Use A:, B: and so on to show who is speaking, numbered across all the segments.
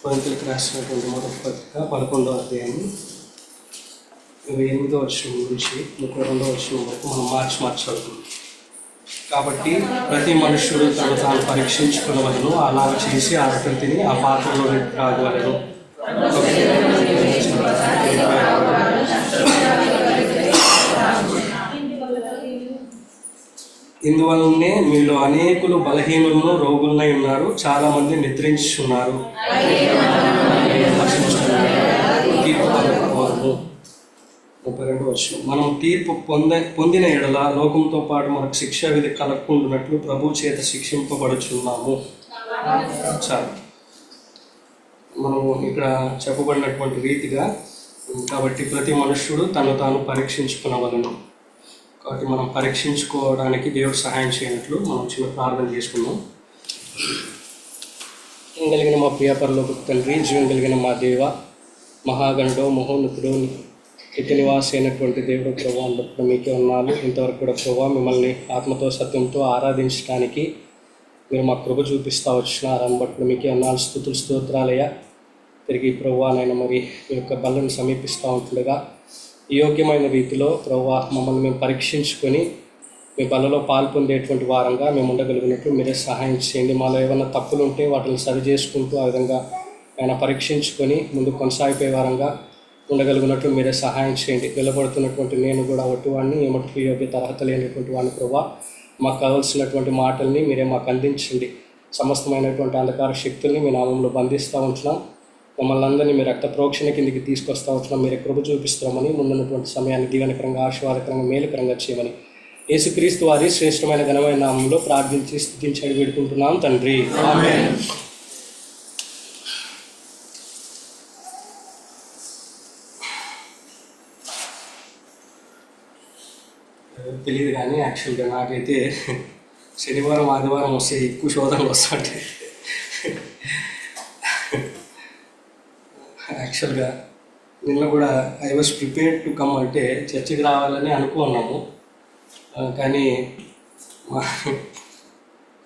A: కొరింథీయులకు రాసినటువంటి మొదటి పత్రిక 11వ అధ్యాయం 28వ వచనం నుంచి 32వ వచనం వరకు మనం మార్చి చదువుతున్నాం. కాబట్టి ప్రతి మనుష్యుడు తను తాను పరీక్షించుకునవలను, అలాగ చేసి ఆ రొట్టెను తిని ఆ పాత్రలో త్రాగవలను. ఇందువల్లనే మీలో అనేకులు బలహీనులను రోగులనై ఉన్నారు, చాలా మంది నిద్రించున్నారు. మనం తీర్పు పొందిన ఎడల లోకంతో పాటు మనకు శిక్షా విధి కలగకుండానట్లు ప్రభు చేత శిక్షింపబడుచున్నాము. చాలు, మనము ఇక్కడ చెప్పబడినటువంటి రీతిగా కాబట్టి ప్రతి మనుష్యుడు తను తాను పరీక్షించుకునవలను. కాబట్టి మనం పరీక్షించుకోవడానికి దేవుడు సహాయం చేయనట్లు మనం చిన్న ప్రార్థన చేసుకున్నాం. కలిగిన మా ప్రియ పరలోక తండ్రి, జీవం కలిగిన మా దేవ, మహాగణుడు మహోన్నతుడు నిత్య నివాసి అయినటువంటి దేవుడు ప్రభు అన్నప్పుడు మీకే ఉన్నాను. ఇంతవరకు కూడా ప్రభు మిమ్మల్ని ఆత్మతో సత్యంతో ఆరాధించడానికి మీరు మా కృప చూపిస్తూ వచ్చినారని బట్టి మీకే ఉన్నాను. స్తుతులు స్తోత్రాలయ. తిరిగి ప్రభు నైనా మరి మీ యొక్క బలను సమీపిస్తూ ఉంటుండగా యోగ్యమైన రీతిలో ప్రభు మమ్మల్ని మేము పరీక్షించుకొని మీ బలలో పాల్పొందేటువంటి వారంగా మేము ఉండగలిగినట్లు మీరే సహాయం చేయండి. మాలో ఏమైనా తప్పులు ఉంటే వాటిని సరి చేసుకుంటూ ఆ విధంగా ఆయన పరీక్షించుకొని ముందు కొనసాగిపోయే వారంగా ఉండగలిగినట్లు మీరే సహాయం చేయండి. నిలబడుతున్నటువంటి నేను కూడా ఒట్టివాడిని, ఏమటికి యోగ్యత అర్హత లేనటువంటి వాడిని ప్రభా. మాకు కావాల్సినటువంటి మాటల్ని మీరే మాకు అందించండి. సమస్తమైనటువంటి అంధకార శక్తుల్ని మీ నామంలో బంధిస్తూ ఉంటున్నాం. మమ్మల్ని అందరినీ మీ రక్త ప్రోక్షణ కిందికి తీసుకొస్తూ ఉంటున్నాం. మీరే కృప చూపిస్తామని, ముందున్నటువంటి సమయాన్ని దీవెనకరంగా ఆశీర్వాదకరంగా మేలుకరంగా చేయమని యేసుక్రీస్తు వారి శ్రేష్టమైన ఘనమైన నామంలో ప్రార్థించి స్తుతించి వేడుకుంటున్నాం తండ్రి, ఆమేన్. తెలియదు కానీ యాక్చువల్గా నాకైతే శనివారం ఆదివారం వస్తే ఎక్కువ శోధనలు వస్తుంటాయి. యాక్చువల్గా నిన్న కూడా I was prepared to come, అంటే చర్చికి రావాలని అనుకున్నాము. కానీ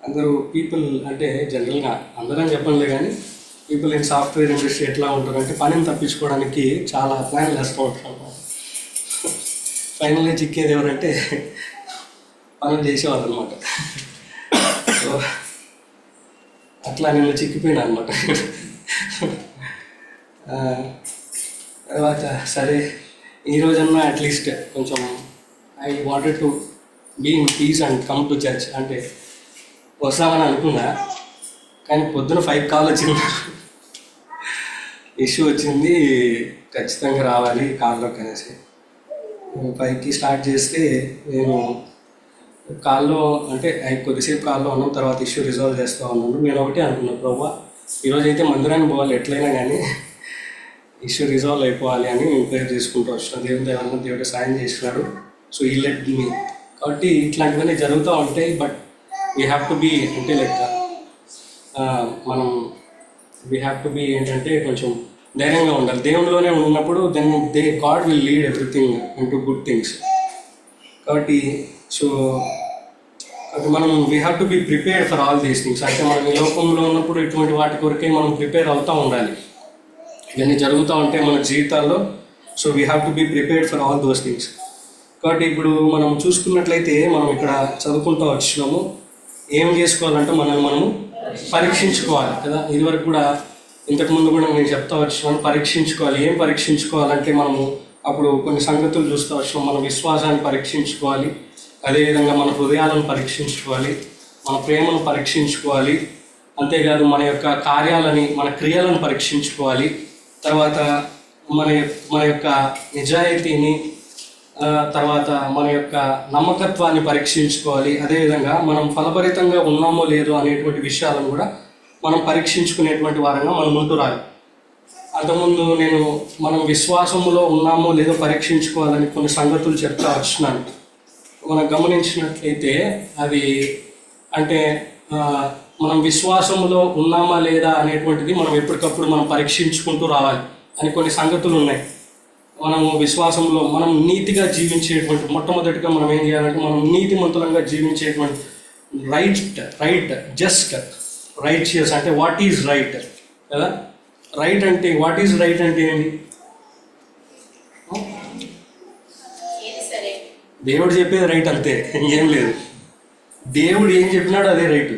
A: అందరూ పీపుల్ అంటే జనరల్గా అందరం చెప్పండి కానీ పీపుల్ ఇన్ సాఫ్ట్వేర్ ఇండస్ట్రీ ఎట్లా ఉంటారంటే పనిని తప్పించుకోవడానికి చాలా ప్లాన్లు వేస్తూ ఉంటారు. ఫైనల్గా చిక్కేది ఎవరంటే పనులు చేసేవాళ్ళు అనమాట. సో అట్లా నిన్న చిక్కిపోయినా అనమాట. తర్వాత సరే ఈరోజన్నా అట్లీస్ట్ కొంచెం I wanted to be in peace and come to church అంటే వస్తామని అనుకున్నా. కానీ పొద్దున 5 కాల్ వచ్చింది, ఇష్యూ వచ్చింది, ఖచ్చితంగా రావాలి కార్లోకి అనేసి. 5కి స్టార్ట్ చేస్తే నేను కాల్లో అంటే కొద్దిసేపు కాల్లో ఉన్నాం. తర్వాత ఇష్యూ రిజాల్వ్ చేస్తూ ఉన్నాను. నేను ఒకటే అనుకున్నాను, ప్రభా ఈరోజైతే మందిరానికి పోవాలి ఎట్లయినా కానీ ఇష్యూ రిజాల్వ్ అయిపోవాలి అని నేను ప్రేయర్ చేసుకుంటూ వచ్చినాను. దేవుని దేవన్న దేవుడు సాయం చేసినాడు. సో ఈ లెట్ మీ కాబట్టి ఇట్లాంటివన్నీ జరుగుతూ ఉంటాయి. But we have to be అంటే లైక్ మనం వీ హ్యావ్ టు బీ ఏంటంటే కొంచెం ధైర్యంగా ఉండాలి. దేవునిలోనే ఉన్నప్పుడు then God will lead everything into good things. కాబట్టి సో మనం we have to be prepared for all these things. అంటే మనం ఈ లోకంలో ఉన్నప్పుడు ఇటువంటి వాటి కొరకే మనం ప్రిపేర్ అవుతూ ఉండాలి. ఇవన్నీ జరుగుతూ ఉంటాయి మన జీవితాల్లో. So we have to be prepared for all those things. కాబట్టి ఇప్పుడు మనం చూసుకున్నట్లయితే మనం ఇక్కడ చదువుకుంటూ వచ్చినాము. ఏం చేసుకోవాలంటే మనము పరీక్షించుకోవాలి కదా. ఇదివరకు కూడా ఇంతకుముందు కూడా నేను చెప్తా వచ్చినాను, పరీక్షించుకోవాలి. ఏం పరీక్షించుకోవాలంటే మనము అప్పుడు కొన్ని సంగతులు చూస్తూ వచ్చినాం. మన విశ్వాసాన్ని పరీక్షించుకోవాలి, అదేవిధంగా మన హృదయాలను పరీక్షించుకోవాలి, మన ప్రేమను పరీక్షించుకోవాలి. అంతేకాదు మన యొక్క కార్యాలని, మన క్రియలను పరీక్షించుకోవాలి. తర్వాత మన యొక్క నిజాయితీని, తర్వాత మన యొక్క నమ్మకత్వాన్ని పరీక్షించుకోవాలి. అదేవిధంగా మనం ఫలభరితంగా ఉన్నామో లేదో అనేటువంటి విషయాలను కూడా మనం పరీక్షించుకునేటువంటి వారంగా మనం ముందు రాలి. అంతకుముందు మనం విశ్వాసములో ఉన్నామో లేదో పరీక్షించుకోవాలని కొన్ని సంగతులు చెప్తా వచ్చినాను. మనం గమనించినట్లయితే అది అంటే మనం విశ్వాసములో ఉన్నామా లేదా అనేటువంటిది మనం ఎప్పటికప్పుడు మనం పరీక్షించుకుంటూ రావాలి అని కొన్ని సంగతులు ఉన్నాయి. మనము విశ్వాసంలో మనం నీతిగా జీవించేటువంటి మొట్టమొదటిగా మనం ఏం చేయాలంటే మనం నీతిమంతులంగా జీవించేటువంటి రైట్ జస్ట్ రైచియస్ అంటే వాట్ ఈజ్ రైట్ కదా. రైట్ అంటే వాట్ ఈజ్ రైట్ అంటే ఏంటి? దేవుడు చెప్పేది రైట్ అంతే, ఇంకేం లేదు. దేవుడు ఏం చెప్పినాడో అదే రైట్.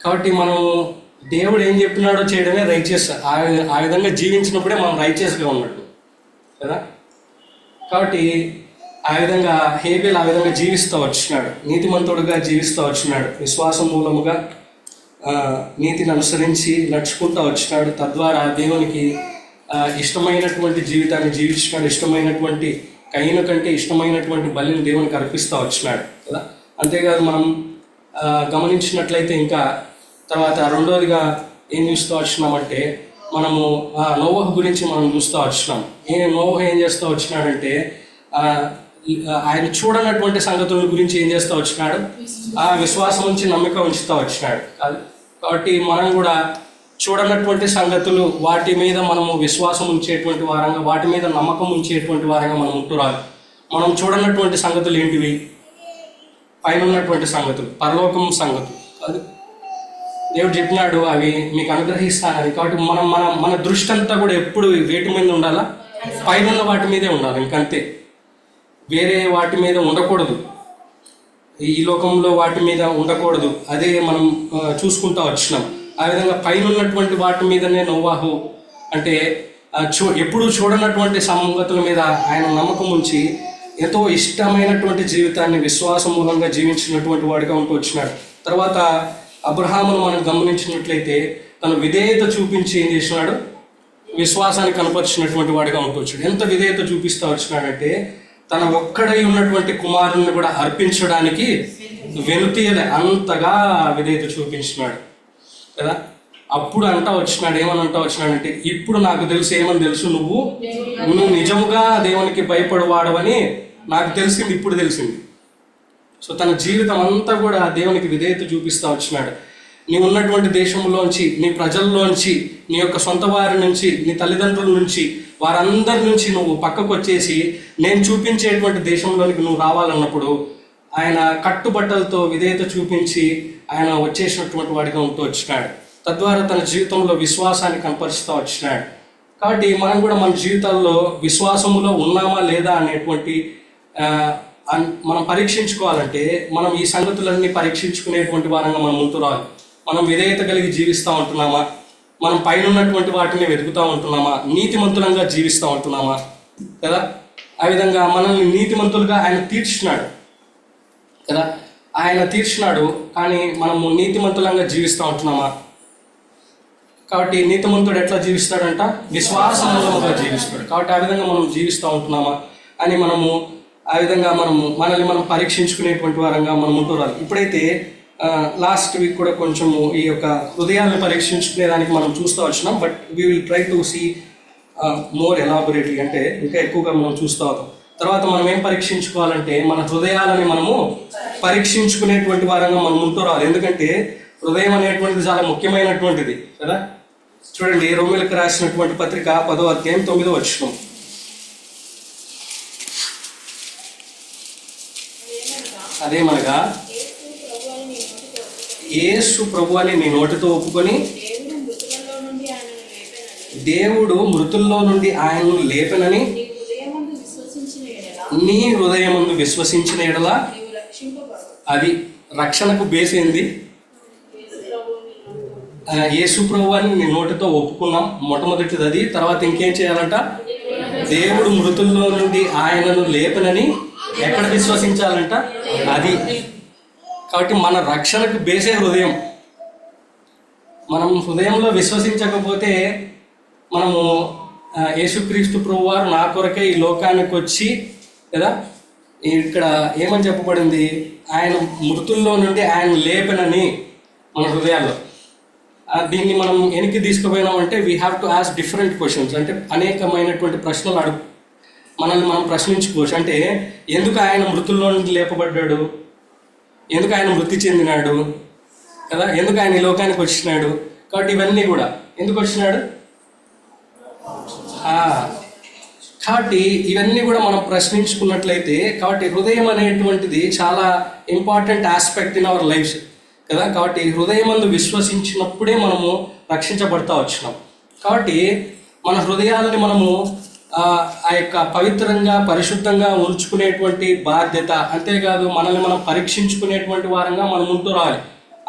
A: కాబట్టి మనం దేవుడు ఏం చెప్పినాడో చేయడమే రైచియస్. ఆ విధంగా జీవించినప్పుడే మనం రైచియస్గా ఉన్నట్టు కదా. కాబట్టి ఆ విధంగా హేబెల్ ఆ విధంగా జీవిస్తూ వచ్చినాడు, నీతిమంతుడుగా జీవిస్తూ వచ్చినాడు, విశ్వాసం మూలముగా నీతిని అనుసరించి నడుచుకుంటూ వచ్చినాడు. తద్వారా దేవునికి ఇష్టమైనటువంటి జీవితాన్ని జీవించినాడు. ఇష్టమైనటువంటి కయ్యను కంటే ఇష్టమైనటువంటి బలిని దేవునికి అర్పిస్తూ వచ్చినాడు కదా. అంతేకాదు మనం గమనించినట్లయితే ఇంకా తర్వాత రెండోదిగా ఏం చూస్తూ వచ్చినామంటే మనము నోవహు గురించి మనం చూస్తూ వచ్చినాం. నోవహు ఏం చేస్తూ వచ్చినాడంటే ఆయన చూడనటువంటి సంగతుల గురించి ఏం చేస్తూ వచ్చినాడు? విశ్వాసం ఉంచి నమ్మిక ఉంచుతూ వచ్చినాడు. కాబట్టి మనం కూడా చూడనటువంటి సంగతులు వాటి మీద మనము విశ్వాసం ఉంచేటువంటి వారంగా, వాటి మీద నమ్మకం ఉంచేటువంటి వారంగా మనం ఉంటురాలి. మనం చూడనటువంటి సంగతులు ఏంటివి? పైన ఉన్నటువంటి సంగతులు, పరలోకం సంగతులు. అది దేవుడు చెప్పినాడు అవి మీకు అనుగ్రహిస్తానని. కాబట్టి మనం మన మన దృష్టి అంతా కూడా ఎప్పుడు వేటి మీద ఉండాలా? పైన వాటి మీదే ఉండాలి, ఇంకంతే. వేరే వాటి మీద ఉండకూడదు, ఈ లోకంలో వాటి మీద ఉండకూడదు. అదే మనం చూసుకుంటూ వచ్చినాం. ఆ విధంగా పైన ఉన్నటువంటి వాటి మీదనే నోవాహు అంటే ఎప్పుడు చూడనటువంటి సంగతుల మీద ఆయన నమ్మకం ఉంచి ఎంతో ఇష్టమైనటువంటి జీవితాన్ని విశ్వాసం మూలంగా జీవించినటువంటి వాడిగా ఉంటూ వచ్చినాడు. తర్వాత అబ్రహామును మనం గమనించినట్లయితే తను విధేయత చూపించి ఏం చేసినాడు? విశ్వాసాన్ని కనపరిచినటువంటి వాడిగా ఉంటూ వచ్చాడు. ఎంత విధేయత చూపిస్తూ వచ్చినాడంటే తన ఒక్కడై ఉన్నటువంటి కుమారుని కూడా అర్పించడానికి వెనుతీయలే, అంతగా విధేయత చూపించినాడు కదా. అప్పుడు ఏమని అంటా వచ్చినాడంటే ఇప్పుడు నాకు తెలుసు, ఏమని తెలుసు, నువ్వు నిజముగా దేవునికి భయపడవాడవని నాకు తెలిసింది, ఇప్పుడు తెలిసింది. సో తన జీవితం అంతా కూడా దేవునికి విధేయత చూపిస్తూ వచ్చినాడు. నీ ఉన్నటువంటి దేశంలోంచి, నీ ప్రజల్లోంచి, నీ యొక్క సొంత వారి నుంచి, నీ తల్లిదండ్రుల నుంచి, వారందరి నుంచి నువ్వు పక్కకు వచ్చేసి నేను చూపించేటువంటి దేశంలోనికి నువ్వు రావాలన్నప్పుడు ఆయన కట్టుబట్టలతో విధేయత చూపించి ఆయన వచ్చేసినటువంటి వాడిగా ఉంటూ వచ్చినాడు. తద్వారా తన జీవితంలో విశ్వాసాన్ని కనపరుస్తూ వచ్చినాడు. కాబట్టి మనం కూడా మన జీవితాల్లో విశ్వాసములో ఉన్నామా లేదా అనేటువంటి మనం పరీక్షించుకోవాలంటే మనం ఈ సంగతులన్నీ పరీక్షించుకునేటువంటి వారంగా మనం ఉంటున్నాం. మనం విధేయత కలిగి జీవిస్తూ ఉంటున్నామా? మనం పైన ఉన్నటువంటి వాటిని వెతుకుతూ ఉంటున్నామా? నీతిమంతులంగా జీవిస్తూ ఉంటున్నామా కదా. ఆ విధంగా మనల్ని నీతిమంతులుగా ఆయన తీర్చినాడు కదా. ఆయన తీర్చినాడు, కానీ మనము నీతిమంతులంగా జీవిస్తూ ఉంటున్నామా? కాబట్టి నీతిమంతుడు ఎట్లా జీవిస్తాడంట? విశ్వాసముగా జీవిస్తాడు. కాబట్టి ఆ విధంగా మనం జీవిస్తూ ఉంటున్నామా అని మనము ఆ విధంగా మనల్ని మనం పరీక్షించుకునేటువంటి వారంగా మనం ఉంటున్నాం. ఇప్పుడైతే లాస్ట్ వీక్ కూడా కొంచెము ఈ యొక్క హృదయాలను పరీక్షించుకునేదానికి మనం చూస్తూ వచ్చినాం. But we will try to see more elaborately, అంటే ఇంకా ఎక్కువగా మనం చూస్తూ అవుతాం. తర్వాత మనం ఏం పరీక్షించుకోవాలంటే మన హృదయాలని మనము పరీక్షించుకునేటువంటి వారంగా మనం ఉంటున్నాం. ఎందుకంటే హృదయం అనేటువంటిది చాలా ముఖ్యమైనటువంటిది కదా. చూడండి, రోమీయులకు రాసినటువంటి పత్రిక 10వ అధ్యాయం 9వ వచనం. అదేమనగా యేసు ప్రభువుని నీ నోటితో ఒప్పుకొని దేవుడు మృతుల్లో నుండి ఆయనను లేపెనని నీ హృదయమందు విశ్వసించిన ఎడల అది రక్షణకు బేస్ ఏంది? యేసు ప్రభువుని నీ నోటితో ఒప్పుకున్నాం, మొట్టమొదటిది అది. తర్వాత ఇంకేం చేయాలంట? దేవుడు మృతుల్లో నుండి ఆయనను లేపనని ఎక్కడ విశ్వసించాలంట? అది. కాబట్టి మన రక్షణకు బేసే హృదయం. మనం హృదయంలో విశ్వసించకపోతే మనము యేసుక్రీస్తు ప్రభువారు నా కొరకే ఈ లోకానికి వచ్చి కదా, ఇక్కడ ఏమని చెప్పబడింది? ఆయన మృతుల్లో నుండి ఆయన లేపనని మన హృదయాల్లో. దీన్ని మనం వెనక్కి తీసుకుపోయినామంటే we have to ask different questions. అంటే అనేకమైనటువంటి ప్రశ్నలు మనల్ని మనం ప్రశ్నించుకోవచ్చు. అంటే ఎందుకు ఆయన మృతుల్లో నుండి లేపబడ్డాడు? ఎందుకు ఆయన మృతి చెందినాడు కదా? ఎందుకు ఆయన ఈ లోకానికి వచ్చినాడు? కాబట్టి ఇవన్నీ కూడా ఎందుకు వచ్చినాడు? కాబట్టి ఇవన్నీ కూడా మనం ప్రశ్నించుకున్నట్లయితే, కాబట్టి హృదయం అనేటువంటిది చాలా important aspect in our lifes. కదా. కాబట్టి హృదయమందు విశ్వసించినప్పుడే మనము రక్షించబడతా వచ్చినాం. కాబట్టి మన హృదయాలని మనము ఆ యొక్క పవిత్రంగా పరిశుద్ధంగా ఉంచుకునేటువంటి బాధ్యత, అంతేకాదు మనల్ని మనం పరీక్షించుకునేటువంటి వారంగా మనం ఉంటూ రావాలి.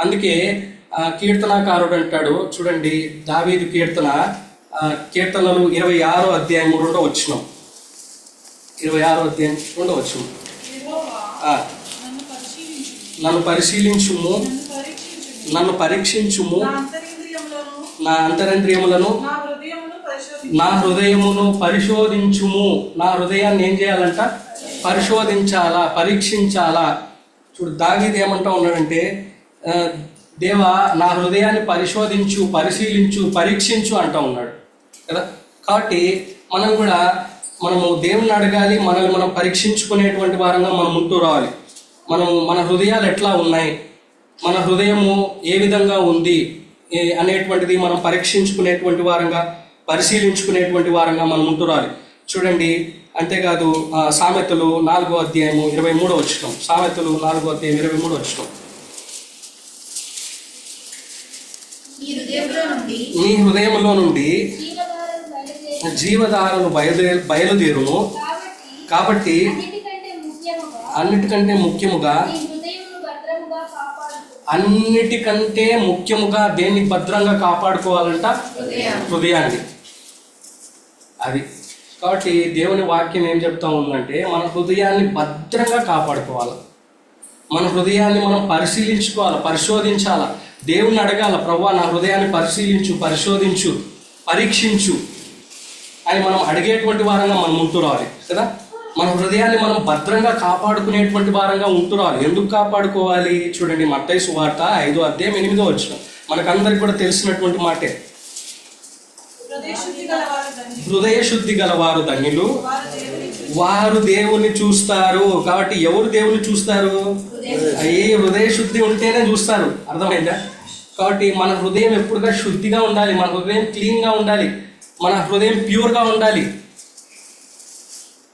A: అందుకే కీర్తనాకారుడు అంటాడు చూడండి, దావీదు కీర్తనలు 26వ అధ్యాయం 2వ వచనం, 26వ అధ్యాయం 2వ వచనం, నన్ను పరిశీలించుము, నన్ను పరీక్షించుము, నా అంతరింద్రియములను నా హృదయమును పరిశోధించుము. నా హృదయాన్ని ఏం చేయాలంట? పరిశోధించాలా, పరీక్షించాలా. చూడు దావీదు ఏమంటా ఉన్నాడంటే, దేవా నా హృదయాన్ని పరిశోధించు, పరిశీలించు, పరీక్షించు అంటూ ఉన్నాడు కదా. కాబట్టి మనము దేవుని అడగాలి, మనల్ని మనం పరీక్షించుకునేటువంటి వారంగా మనం ఉంటూ రావాలి. మన హృదయాలు ఎట్లా ఉన్నాయి, మన హృదయము ఏ విధంగా ఉంది అనేటువంటిది మనం పరీక్షించుకునేటువంటి వారంగా, పరిశీలించుకునేటువంటి వారంగా మనం ఉంటూ రావాలి. చూడండి, అంతేకాదు సామెతలు 4వ అధ్యాయము 23వ వచనం, సామెతలు 4వ అధ్యాయం 23వ వచనం, నీ హృదయంలో నుండి జీవధారలు బయలుదేరును, కాబట్టి అన్నిటికంటే ముఖ్యముగా దేన్ని భద్రంగా కాపాడుకోవాలంట? హృదయాన్ని. అది కాబట్టి దేవుని వాక్యం ఏం చెప్తా ఉందంటే, మన హృదయాన్ని భద్రంగా కాపాడుకోవాలి, మన హృదయాన్ని మనం పరిశీలించుకోవాలి, పరిశోధించాలి, దేవుణ్ణి అడగాల, ప్రభువా నా హృదయాన్ని పరిశీలించు, పరిశోధించు, పరీక్షించు అని మనం అడిగేటువంటి వారంగా మనం ఉంటూ రావాలి కదా. మన హృదయాన్ని మనం భద్రంగా కాపాడుకునేటువంటి వారంగా ఉంటూ రావాలి. ఎందుకు కాపాడుకోవాలి? చూడండి, మత్తయి సువార్త 5వ అధ్యాయం 8వ వచనం, మనకందరికి కూడా తెలిసినటువంటి మాటే, హృదయ శుద్ధి గలవారు ధన్యులు, వారు దేవుని చూస్తారు. కాబట్టి ఎవరు దేవుని చూస్తారు? హృదయ శుద్ధి ఉంటేనే చూస్తారు. అర్థమైందా? కాబట్టి మన హృదయం ఎప్పుడుగా శుద్ధిగా ఉండాలి, మన హృదయం క్లీన్గా ఉండాలి, మన హృదయం ప్యూర్గా ఉండాలి.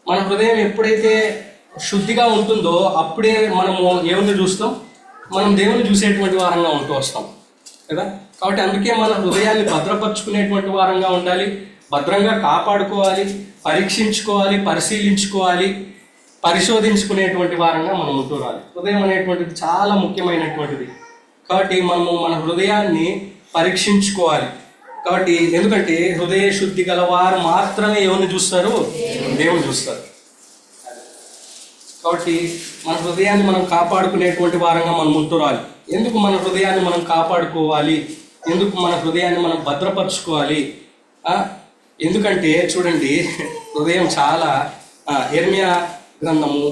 A: మన హృదయం ఎప్పుడైతే శుద్ధిగా ఉంటుందో అప్పుడే మనము దేవుని చూస్తాం, మనం దేవుని చూసేటువంటి వారంగా ఉంటూ వస్తాం కదా. కాబట్టి అందుకే మన హృదయాన్ని భద్రపరుచుకునేటువంటి వారంగా ఉండాలి, భద్రంగా కాపాడుకోవాలి, పరీక్షించుకోవాలి, పరిశీలించుకోవాలి, పరిశోధించుకునేటువంటి వారంగా మనం ఉంటూ రావాలి. హృదయం అనేటువంటిది చాలా ముఖ్యమైనటువంటిది. కాబట్టి మనము మన హృదయాన్ని పరీక్షించుకోవాలి. కాబట్టి ఎందుకంటే హృదయ శుద్ధి గల వారు మాత్రమే ఎవరిని చూస్తారు? దేవుని చూస్తారు. కాబట్టి మన హృదయాన్ని మనం కాపాడుకునేటువంటి వారంగా మనం ఉంటూ రావాలి. ఎందుకు మన హృదయాన్ని మనం కాపాడుకోవాలి, ఎందుకు మన హృదయాన్ని మనం భద్రపరచుకోవాలి? ఎందుకంటే చూడండి, హృదయం చాలా యెర్మయా గ్రంథము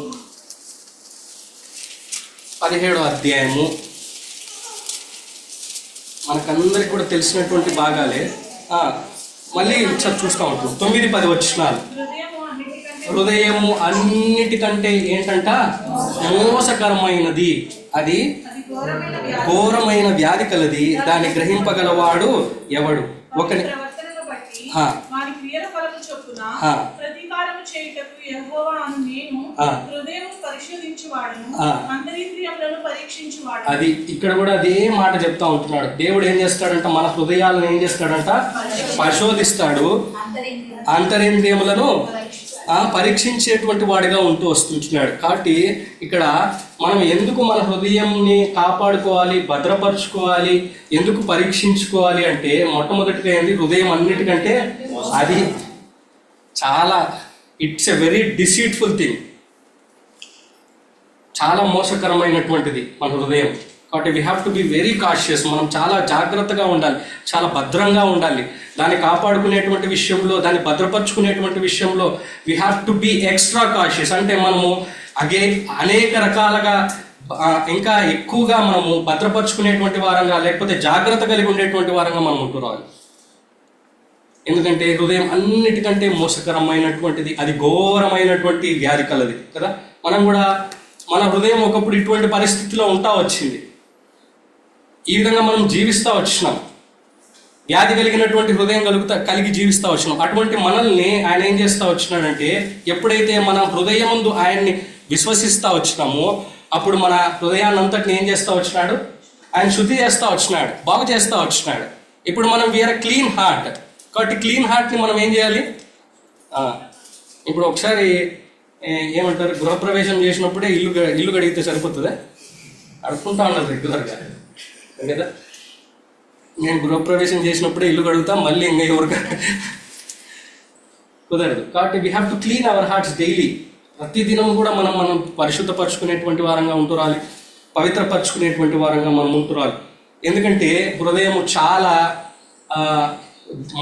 A: 17వ అధ్యాయము మనకందరికి కూడా తెలిసినటువంటి భాగాలే. మళ్ళీ చూస్తూ ఉంటాం 9-10 వచనాలు. హృదయము అన్నిటికంటే ఏంటంట? మోసకరమైనది, అది ఘోరమైన వ్యాధి కలది, దాన్ని గ్రహింపగలవాడు ఎవడు? ఒకని అది ఇక్కడ కూడా అదే మాట చెప్తా ఉంటున్నాడు. దేవుడు ఏం చేస్తాడంట? మన హృదయాలను ఏం చేస్తాడంట? పరిశోధిస్తాడు, అంతరింద్రియములను పరీక్షించేటువంటి వాడిగా ఉంటూ వస్తుంటున్నాడు. కాబట్టి ఇక్కడ మనం ఎందుకు మన హృదయంని కాపాడుకోవాలి, భద్రపరచుకోవాలి, ఎందుకు పరీక్షించుకోవాలి అంటే, మొట్టమొదటిగా ఏంటి? హృదయం అన్నిటికంటే అది చాలా, it's a very deceitful thing, చాలా మోసకరమైనటువంటిది మన హృదయం. కాబట్టి we have to be very cautious. మనం చాలా జాగ్రత్తగా ఉండాలి, చాలా భద్రంగా ఉండాలి. దాన్ని కాపాడుకునేటువంటి విషయంలో, దాన్ని భద్రపరచుకునేటువంటి విషయంలో we have to be extra cautious. అంటే మనము అనేక రకాలుగా ఇంకా ఎక్కువగా మనము భద్రపరచుకునేటువంటి వారంగా, లేకపోతే జాగ్రత్త కలిగి ఉండేటువంటి వారంగా మనం ఉంటున్నాం. ఎందుకంటే హృదయం అన్నిటికంటే మోసకరమైనటువంటిది, అది ఘోరమైనటువంటి వ్యాధి కలది కదా. మనం కూడా మన హృదయం ఒకప్పుడు ఇటువంటి పరిస్థితిలో ఉంటా వచ్చింది, ఈ విధంగా మనం జీవిస్తూ వచ్చినాం, వ్యాధి కలిగినటువంటి హృదయం కలిగి జీవిస్తూ వచ్చినాం. అటువంటి మనల్ని ఆయన ఏం చేస్తూ వచ్చినాడంటే, ఎప్పుడైతే మన హృదయం ముందు ఆయన్ని విశ్వసిస్తూ వచ్చినామో అప్పుడు మన హృదయాన్ని అంతటిని ఏం చేస్తూ వచ్చినాడు? ఆయన శుద్ధి చేస్తూ వచ్చినాడు, బాగు చేస్తూ వచ్చినాడు. ఇప్పుడు మనం వీఆర్ క్లీన్ హార్ట్. కాబట్టి క్లీన్ హార్ట్ని మనం ఏం చేయాలి? ఇప్పుడు ఒకసారి ఏమంటారు, గృహప్రవేశం చేసినప్పుడే ఇల్లు కడిగితే సరిపోతుందా? అడుక్కుంటా ఉండాలి రెగ్యులర్గా కదా. నేను గృహప్రవేశం చేసినప్పుడే ఇల్లు కడుగుతా, మళ్ళీ ఇంకా ఎవరికి కుదరదు. కాబట్టి we have to clean our hearts daily. ప్రతిదినం కూడా మనం పరిశుద్ధపరచుకునేటువంటి వారంగా ఉంటురాలి, పవిత్రపరచుకునేటువంటి వారంగా మనం ఉంటురాలి. ఎందుకంటే హృదయము చాలా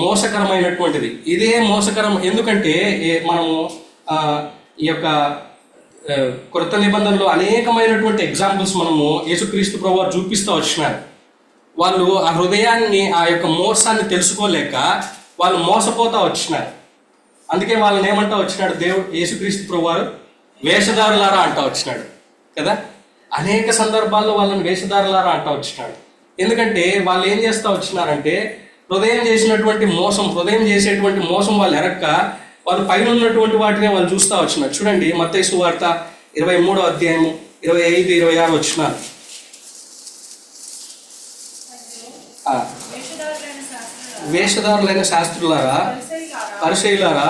A: మోసకరమైనటువంటిది. ఇదే మోసకరం ఎందుకంటే మనము ఈ యొక్క కొత్త నిబంధనలో అనేకమైనటువంటి ఎగ్జాంపుల్స్ మనము యేసుక్రీస్తు ప్రభువారు చూపిస్తూ వచ్చినారు. వాళ్ళు ఆ హృదయాన్ని, ఆ యొక్క మోసాన్ని తెలుసుకోలేక వాళ్ళు మోసపోతూ వచ్చినారు. అందుకే వాళ్ళని ఏమంటా వచ్చినాడు దేవుడు, యేసుక్రీస్తు ప్రభువారు వేషధారులారా అంటా వచ్చినాడు కదా. అనేక సందర్భాల్లో వాళ్ళని వేషధారులారా అంటా వచ్చినాడు. ఎందుకంటే వాళ్ళు ఏం చేస్తూ వచ్చినారంటే హృదయం చేసేటువంటి మోసం వాళ్ళు ఎరక్క వాళ్ళు పైన ఉన్నటువంటి వాటినే వాళ్ళు చూస్తూ వచ్చినారు. చూడండి మత్తయి సువార్త 23వ అధ్యాయము 25, 26 వచ్చినారు. వేషధారులైన శాస్త్రులారా, పరిసయ్యులారా,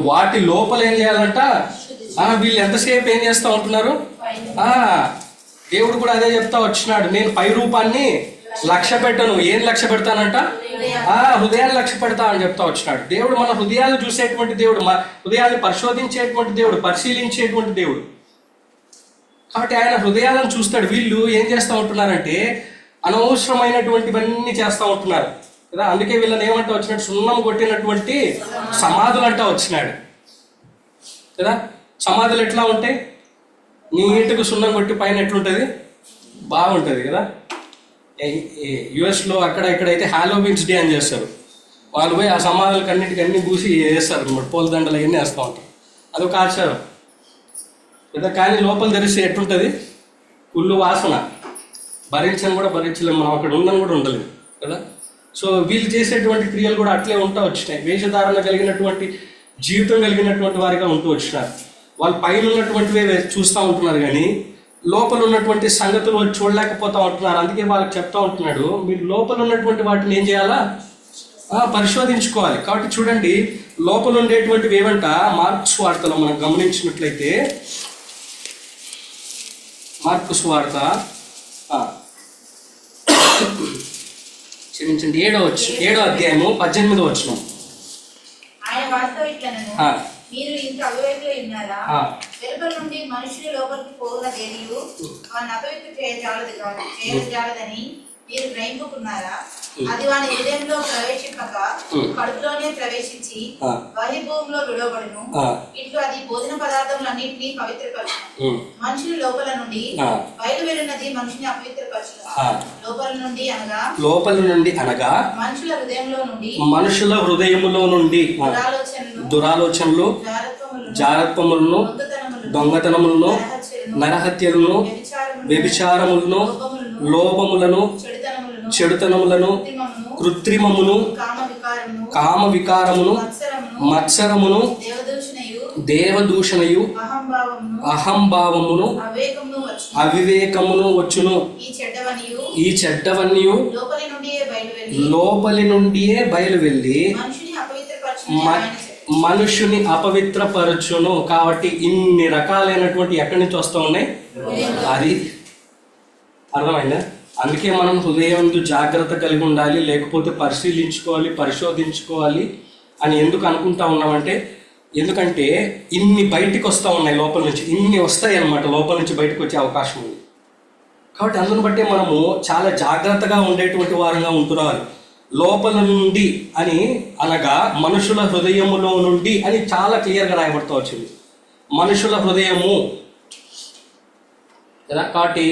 A: వాటి లోపల ఏం చేయాలంట? వీళ్ళు ఎంతసేపు ఏం చేస్తా ఉంటున్నారు? దేవుడు కూడా అదే చెప్తా వచ్చినాడు, నేను పై రూపాన్ని లక్ష్య పెట్టను. ఏం లక్ష్య పెడతానంట? హృదయాన్ని లక్ష్య పెడతా అని చెప్తా వచ్చినాడు. దేవుడు మన హృదయాలు చూసేటువంటి దేవుడు, మన హృదయాన్ని పరిశోధించేటువంటి దేవుడు, పరిశీలించేటువంటి దేవుడు. కాబట్టి ఆయన హృదయాలను చూస్తాడు. వీళ్ళు ఏం చేస్తూ ఉంటున్నారంటే అనవసరమైనటువంటివన్నీ చేస్తూ ఉంటున్నారు కదా. అందుకే వీళ్ళని ఏమంటా వచ్చినట్టు, సున్నం కొట్టినటువంటి సమాధులు అంటా వచ్చినాడు కదా. సమాధులు ఎట్లా ఉంటాయి? నీట్గా సున్నం కొట్టి పైన ఎట్లుంటుంది? బాగుంటుంది కదా. యుఎస్లో అక్కడ ఇక్కడైతే హాలోవీన్స్ డే అని చేస్తారు. వాళ్ళు పోయి ఆ సమాధులకు అన్ని పూసి వేస్తారు అనమాట, పూలదండలు అవన్నీ వేస్తూ ఉంటారు. అదొక ఆచారం కదా. కానీ లోపల తెరిస్తే ఎట్లుంటుంది? కుళ్ళు వాసన, భరించలేము మనం, అక్కడ ఉండని కూడా ఉండలేము కదా. సో వీళ్ళు చేసేటువంటి క్రియలు కూడా అట్లే ఉంటూ వచ్చినాయి. వేషధారణ కలిగినటువంటి జీవితం కలిగినటువంటి వారిగా ఉంటూ వచ్చినారు. వాళ్ళు పైన ఉన్నటువంటివే చూస్తూ ఉంటున్నారు, కానీ లోపల ఉన్నటువంటి సంగతులు వాళ్ళు చూడలేకపోతూ ఉంటున్నారు. అందుకే వాళ్ళకి చెప్తా ఉంటున్నాడు, మీరు లోపల ఉన్నటువంటి వాటిని ఏం చేయాలా? పరిశోధించుకోవాలి. కాబట్టి చూడండి, లోపల ఉండేటువంటివి ఏమంట, మార్కు సువార్తలో మనం గమనించినట్లయితే, మార్కు సువార్త క్షమించండి 7వ అధ్యాయము 18వ వచనం.
B: మీరు ఇంత అవివేకులై ఉన్నారా? వెలుపల నుండి మనుషులు లోపలికి పోగలదేనియు వారిని అపవిత్రం చేయజాలదని మీరు గ్రహింపుకున్నారా? అది వాని హృదయంలో ప్రవేశింపక కడుపులోనే ప్రవేశించి బహిర్భూమిలో విడవబడును. ఇట్లు అది భోజన పదార్థములన్నింటినీ పవిత్రపరచును. మనుషులు లోపల నుండి బయలు వెళ్ళినది మనిషిని అపవిత్రపరచును. లోపల నుండి అనగా మనుషుల హృదయములో నుండి దురాలోచనలు, జారత్వములను, దొంగతనములను, నరహత్యలను, వ్యభిచారములను, లోపములను, చెడుతనములను, కృత్రిమమును, కామ వికారమును, మత్సరమును, దేవదూషణయు, అహంభావమును, అవివేకమును వచ్చును. ఈ చెడ్డవన్నీయు లోపలి నుండియే బయలువెళ్ళి మనుషుని అపవిత్రపరచును. కాబట్టి ఇన్ని రకాలైనటువంటి ఎక్కడి నుంచి వస్తూ ఉన్నాయి? అది అర్థమైందా? అందుకే మనం హృదయం జాగ్రత్త కలిగి ఉండాలి, లేకపోతే పరిశోధించుకోవాలి అని ఎందుకు అనుకుంటా ఉన్నామంటే, ఎందుకంటే ఇన్ని బయటికి వస్తూ ఉన్నాయి, లోపల నుంచి ఇన్ని వస్తాయి అన్నమాట, లోపల నుంచి బయటకు వచ్చే అవకాశం ఉంది. కాబట్టి అందుని బట్టే మనము చాలా జాగ్రత్తగా ఉండేటువంటి వారంగా ఉంటున్నారు. లోపల నుండి అని అనగా మనుషుల హృదయములో నుండి అని చాలా క్లియర్గా రాయబడుతూ వచ్చింది. మనుషుల హృదయము కదా. కాబట్టి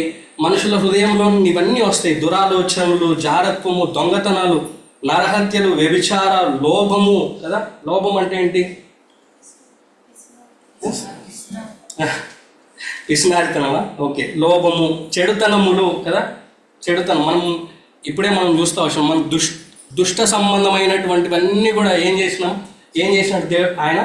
B: మనుషుల హృదయంలో ఇవన్నీ వస్తాయి: దురాలోచనలు, జారత్వము, దొంగతనాలు, నరహత్యలు, వ్యభిచారాలు, లోభము కదా. లోభం అంటే ఏంటి? పిసినారితనమా? ఓకే. లోభము, చెడుతనములు కదా. చెడుతనం మనం ఇప్పుడే మనం చూస్తూ వచ్చాం. మనం దుష్ట సంబంధమైనటువంటివన్నీ కూడా ఏం చేసినట్టు దేవుడు ఆయన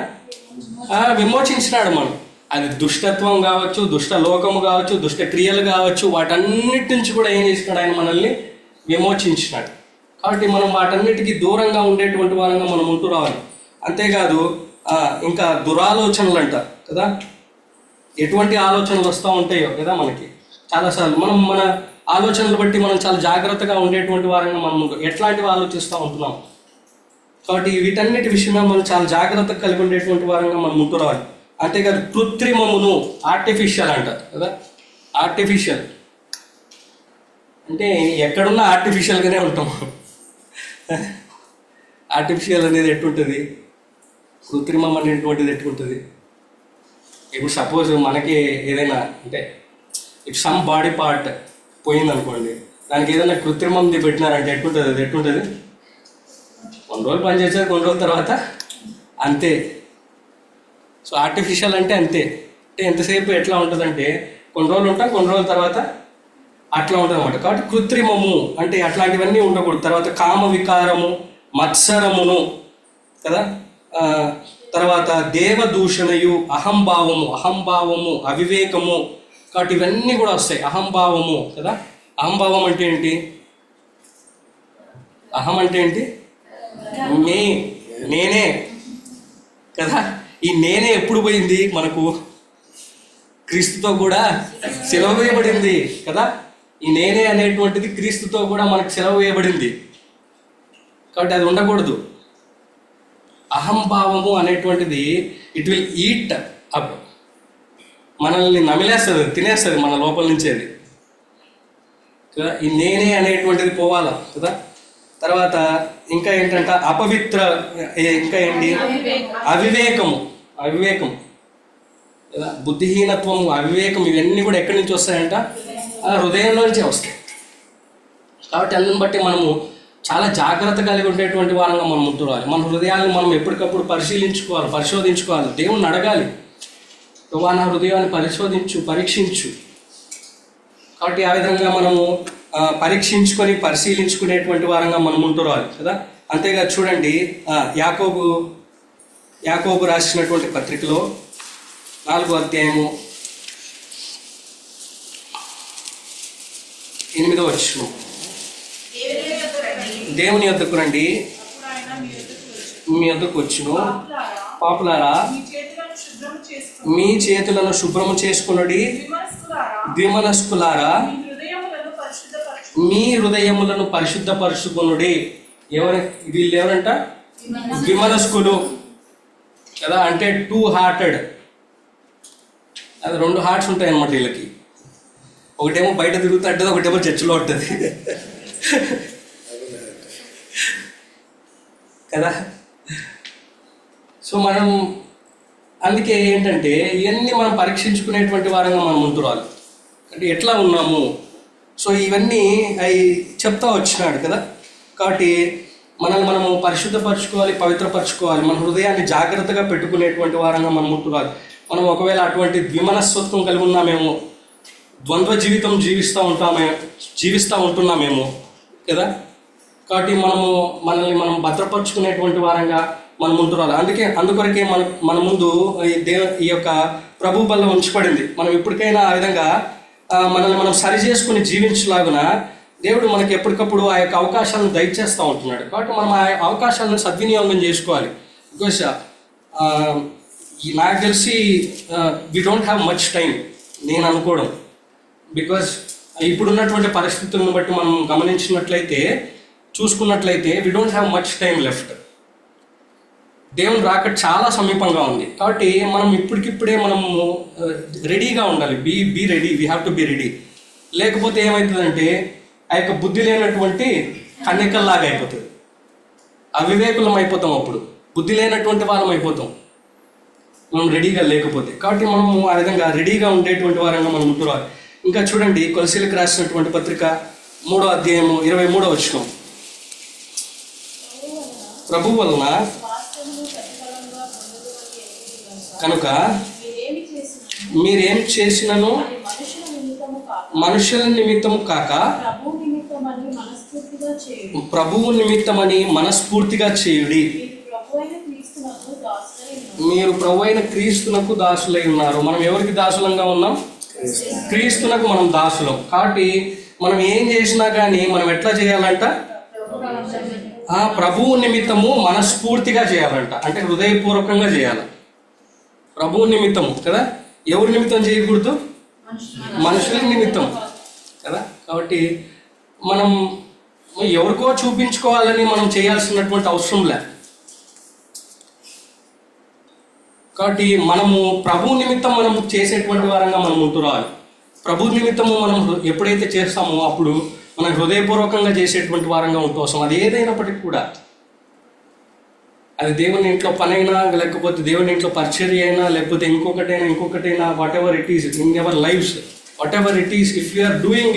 B: విమోచించినాడు. మనం అది దుష్టత్వం కావచ్చు, దుష్ట లోకము కావచ్చు, దుష్ట క్రియలు కావచ్చు, వాటన్నిటి నుంచి కూడా ఏం చేసినాడు ఆయన మనల్ని విమోచించినాడు. కాబట్టి మనం వాటన్నిటికీ దూరంగా ఉండేటువంటి వారంగా మనం ఉంటూ రావాలి. అంతేకాదు ఇంకా దురాలోచనలు అంట కదా, ఎటువంటి ఆలోచనలు వస్తూ ఉంటాయో కదా మనకి చాలాసార్లు. మనం మన ఆలోచనలు బట్టి మనం చాలా జాగ్రత్తగా ఉండేటువంటి వారంగా మనం ఎట్లాంటివి ఆలోచిస్తూ ఉంటున్నాం. కాబట్టి వీటన్నిటి విషయంలో మనం చాలా జాగ్రత్తగా కలిగి ఉండేటువంటి వారంగా మనం ఉంటూ రావాలి. అంతేకాదు కృత్రిమమును, ఆర్టిఫిషియల్ అంట కదా. ఆర్టిఫిషియల్ అంటే ఎక్కడున్నా ఆర్టిఫిషియల్గానే ఉంటాం. ఆర్టిఫిషియల్ అనేది ఎట్టుంటుంది, కృత్రిమం అనేటువంటిది ఎట్టుంటుంది. ఇప్పుడు సపోజ్ మనకి ఏదైనా అంటే ఇఫ్ సమ్ బాడీ పార్ట్ పోయిందనుకోండి, దానికి ఏదైనా కృత్రిమంది పెట్టినారంటే ఎట్టుంటుంది, అది ఎట్టుంటుంది, కొన్ని రోజులు పనిచేసేది, కొన్ని రోజుల తర్వాత అంతే. సో ఆర్టిఫిషియల్ అంటే అంతే. అంటే ఎంతసేపు ఎట్లా ఉంటుందంటే కొన్ని రోజులు ఉంటాం, కొన్ని రోజుల తర్వాత అట్లా ఉంటుంది అనమాట. కాబట్టి కృత్రిమము అంటే అట్లాంటివన్నీ ఉండకూడదు. తర్వాత కామ వికారము, మత్సరమును కదా, తర్వాత దేవదూషణయు, అహంభావము, అవివేకము. కాబట్టి ఇవన్నీ కూడా వస్తాయి. అహంభావము కదా. అహంభావం అంటే ఏంటి? అహం అంటే ఏంటి? నేనే కదా. ఈ నేనే ఎప్పుడు పోయింది మనకు? క్రీస్తుతో కూడా సెలవు వేయబడింది కదా. ఈ నేనే అనేటువంటిది క్రీస్తుతో కూడా మనకు సెలవు వేయబడింది. కాబట్టి అది ఉండకూడదు. అహంభావము అనేటువంటిది ఇట్ విల్ ఈట్ అప్, మనల్ని నమిలేస్తుంది, తినేస్తుంది మన లోపల నుంచి అది కదా. ఈ నేనే అనేటువంటిది పోవాలా కదా. తర్వాత ఇంకా ఏంటంటే ఇంకా ఏంటి? అవివేకం కదా, బుద్ధిహీనత్వం, అవివేకం, ఇవన్నీ కూడా ఎక్కడి నుంచి వస్తాయంట? హృదయంలో నుంచే వస్తాయి. కాబట్టి అందుని బట్టి మనము చాలా జాగ్రత్త కలిగి ఉండేటువంటి వారంగా మనం ఉంటున్నాలి. మన హృదయాన్ని మనం ఎప్పటికప్పుడు పరిశోధించుకోవాలి. దేవుణ్ణి అడగాలి, నువ్వు నా హృదయాన్ని పరీక్షించు. కాబట్టి ఆ విధంగా మనము పరిశీలించుకునేటువంటి వారంగా మనం ఉంటున్నాలి కదా. అంతేగా చూడండి, యాకోబు రాసినటువంటి పత్రికలో 4వ అధ్యాయము 8వ వచనం, దేవుని యొద్దకు రండి, మీ యొద్దకు వచ్చును, పాపులారా మీ చేతులను శుభ్రము చేసుకునుడి, ద్విమనస్కులారా మీ హృదయములను పరిశుద్ధపరుచుకునుడి. వీళ్ళు ఎవరంట? ద్విమనస్కులు కదా. అంటే 2 హార్టెడ్, అది 2 హార్ట్స్ ఉంటాయి అన్నమాట వీళ్ళకి. ఒకటేమో బయట తిరుగుతుంటుంది, ఒకటేమో చర్చిలో ఉంటుంది కదా. సో మనం అందుకే ఏంటంటే ఇవన్నీ మనం పరీక్షించుకునేటువంటి వారంగా మనం ఉంటురాలి. అంటే ఎట్లా ఉన్నాము, సో ఇవన్నీ అవి చెప్తా వచ్చినాడు కదా. కాబట్టి మనల్ని మనము పరిశుద్ధపరచుకోవాలి, పవిత్రపరచుకోవాలి, మన హృదయాన్ని జాగ్రత్తగా పెట్టుకునేటువంటి వారంగా మనం ఉంటురాలి. మనం ఒకవేళ అటువంటి ద్విమనస్వత్వం కలిగి ఉన్నామేమో, ద్వంద్వ జీవితం జీవిస్తూ ఉంటున్నామేమో కదా. కాబట్టి మనల్ని మనం భద్రపరుచుకునేటువంటి వారంగా మనం ఉంటున్నాం. అందుకొరకే మన ముందు ఈ యొక్క ప్రభు బల్ల ఉంచబడింది. మనం ఇప్పటికైనా ఆ విధంగా మనల్ని మనం సరి చేసుకుని జీవించలాగున దేవుడు మనకి ఎప్పటికప్పుడు ఆ యొక్క అవకాశాలను దయచేస్తూ ఉంటున్నాడు. కాబట్టి మనం ఆ అవకాశాలను సద్వినియోగం చేసుకోవాలి. బికాస్ నాకు తెలిసి we don't have much time, నేను అనుకోవడం. బికాస్ ఇప్పుడున్నటువంటి పరిస్థితులను బట్టి మనం చూసుకున్నట్లయితే we don't have much time left. దేవుని రాక చాలా సమీపంగా ఉంది. కాబట్టి మనం ఇప్పటికిప్పుడే మనము రెడీగా ఉండాలి. Be ready, we have to be ready. లేకపోతే ఏమవుతుందంటే ఆ యొక్క బుద్ధి లేనటువంటి కన్యకల్లాగా అయిపోతుంది, అవివేకులం అయిపోతాం, అప్పుడు బుద్ధి లేనటువంటి వాళ్ళం అయిపోతాం మనం రెడీగా లేకపోతే. కాబట్టి మనము ఆ విధంగా రెడీగా ఉండేటువంటి వారంగా మనం ఉంటున్నాం. ఇంకా చూడండి, కొలసీలకు రాసినటువంటి పత్రిక 3వ అధ్యాయము 23వ వచనం, ప్రభు వలన కనుక మీరేం చేసినను మనుషుల నిమిత్తము కాక ప్రభువు నిమిత్తమని మనస్ఫూర్తిగా చేయుడి. మీరు ప్రభు అయిన క్రీస్తునకు దాసులై ఉన్నారు. మనం ఎవరికి దాసులంగా ఉన్నాం? క్రీస్తునకు మనం దాసులం. కాబట్టి మనం ఏం చేసినా కానీ మనం ఎట్లా చేయాలంట? ప్రభువు నిమిత్తము మనస్ఫూర్తిగా చేయాలంట. అంటే హృదయపూర్వకంగా చేయాలి. ప్రభువు నిమిత్తము కదా. ఎవరి నిమిత్తం చేయకూడదు? మనుషుల నిమిత్తం కదా. కాబట్టి మనం ఎవరికో చూపించుకోవాలని మనం చేయాల్సినటువంటి అవసరం లే. కాబట్టి మనము ప్రభు నిమిత్తం మనం చేసేటువంటి వారంగా మనం ఉంటురాలి. ప్రభు నిమిత్తము మనం ఎప్పుడైతే చేస్తామో అప్పుడు మనం హృదయపూర్వకంగా చేసేటువంటి వారంగా ఉంటూ వస్తాం. అది ఏదైనప్పటికీ కూడా, అది దేవుని ఇంట్లో పని అయినా, లేకపోతే దేవుని ఇంట్లో పరిచర్య అయినా, లేకపోతే ఇంకొకటైనా whatever it is in our lifes, whatever it is, if you are doing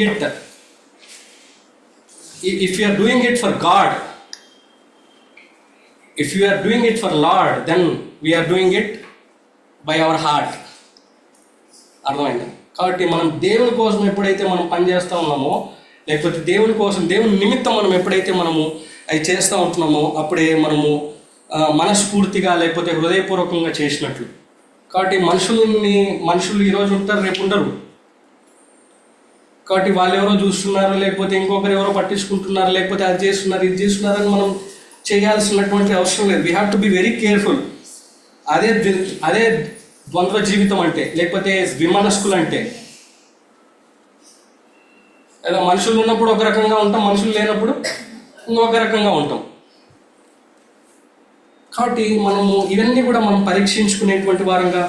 B: it for God, if you are doing it for Lord, then we are doing it by our heart. అర్థమైందా? కాబట్టి మనం దేవుని కోసం ఎప్పుడైతే మనం పనిచేస్తూ ఉన్నామో, లేకపోతే దేవుని కోసం, దేవుని నిమిత్తం మనం ఎప్పుడైతే మనము అవి చేస్తూ ఉంటున్నామో అప్పుడే మనము మనస్ఫూర్తిగా లేకపోతే హృదయపూర్వకంగా చేసినట్లు. కాబట్టి మనుషులు ఈరోజు ఉంటారు, రేపు ఉండరు. కాబట్టి వాళ్ళు ఎవరో చూస్తున్నారు, లేకపోతే ఇంకొకరు ఎవరో పట్టించుకుంటున్నారు, లేకపోతే అది చేస్తున్నారు ఇది చేస్తున్నారని మనం చేయాల్సినటువంటి అవసరం లేదు. We have to be very careful. అదే ద్వంద్వ జీవితం అంటే, లేకపోతే విమనస్కులు అంటే. ఏదో మనుషులు ఉన్నప్పుడు ఒక రకంగా ఉంటాం, మనుషులు లేనప్పుడు ఇంకొక రకంగా ఉంటాం. కాబట్టి మనము ఇవన్నీ కూడా మనం పరీక్షించుకునేటువంటి వారంగా,